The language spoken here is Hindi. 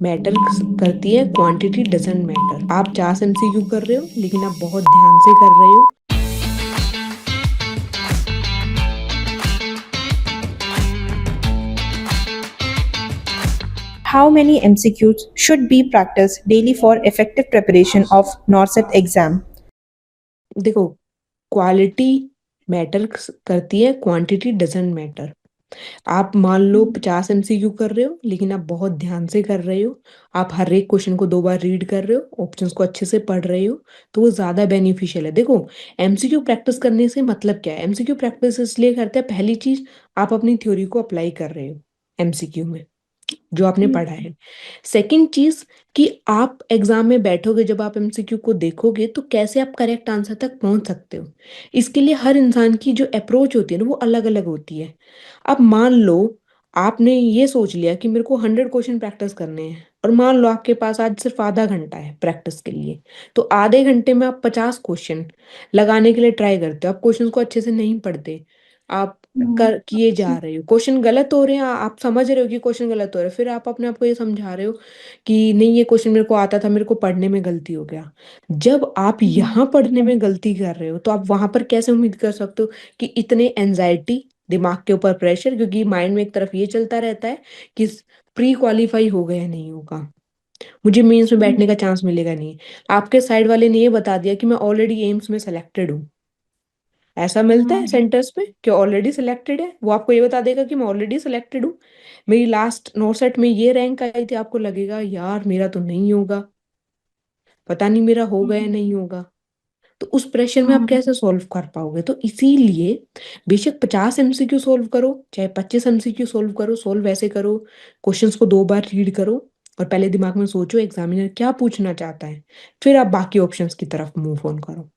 मैटर करती है, क्वांटिटी डजंट मैटर। आप 50 MCQ कर रहे हो लेकिन आप बहुत ध्यान से कर रहे हो। How many MCQs should be practiced daily for effective preparation of NORCET exam? देखो, क्वालिटी मैटर करती है, क्वांटिटी डजंट मैटर। आप मान लो 50 MCQ कर रहे हो लेकिन आप बहुत ध्यान से कर रहे हो। आप हर एक क्वेश्चन को 2 बार रीड कर रहे हो, ऑप्शंस को अच्छे से पढ़ रहे हो, तो वो ज्यादा बेनिफिशियल है। देखो, एमसीक्यू प्रैक्टिस करने से मतलब क्या है? एमसीक्यू प्रैक्टिस इसलिए करते हैं, पहली चीज, आप अपनी थ्योरी को अप्लाई कर रहे हो एमसीक्यू में, जो आपने पढ़ा है। सेकंड चीज, कि आप एग्जाम में बैठोगे, जब आप एमसीक्यू को देखोगे तो कैसे आप करेक्ट आंसर तक पहुंच सकते हो। इसके लिए हर इंसान की जो अप्रोच होती है ना, वो अलग अलग होती है। अब मान लो आपने ये सोच लिया कि मेरे को 100 क्वेश्चन प्रैक्टिस करने हैं, और मान लो आपके पास आज सिर्फ आधा घंटा है प्रैक्टिस के लिए, तो आधे घंटे में आप 50 क्वेश्चन लगाने के लिए ट्राई करते हो। आप क्वेश्चन को अच्छे से नहीं पढ़ते, आप कर किए जा रहे हो, क्वेश्चन गलत हो रहे हैं, आप समझ रहे हो कि क्वेश्चन गलत हो रहे हैं, फिर आप अपने आप को ये समझा रहे हो कि नहीं, ये क्वेश्चन मेरे को आता था, मेरे को पढ़ने में गलती हो गया। जब आप यहाँ पढ़ने में गलती कर रहे हो, तो आप वहां पर कैसे उम्मीद कर सकते हो कि इतने एनजाइटी, दिमाग के ऊपर प्रेशर, क्योंकि माइंड में एक तरफ ये चलता रहता है कि प्री क्वालिफाई हो गया नहीं होगा, मुझे मेंस में बैठने का चांस मिलेगा नहीं। आपके साइड वाले ने ये बता दिया कि मैं ऑलरेडी एम्स में सेलेक्टेड हूँ। ऐसा मिलता है सेंटर्स में कि ऑलरेडी सिलेक्टेड है, वो आपको ये बता देगा कि मैं ऑलरेडी सिलेक्टेड हूँ, मेरी लास्ट नोसेट में ये रैंक आई थी। आपको लगेगा यार मेरा तो नहीं होगा, पता नहीं मेरा होगा या नहीं होगा। तो उस प्रेशर में आप कैसे सॉल्व कर पाओगे? तो इसीलिए बेशक 50 MCQ सोल्व करो, चाहे 25 MCQ सोल्व करो, सोल्व ऐसे करो, क्वेश्चंस को 2 बार रीड करो, और पहले दिमाग में सोचो एग्जामिनर क्या पूछना चाहता है, फिर आप बाकी ऑप्शंस की तरफ मूव ऑन करो।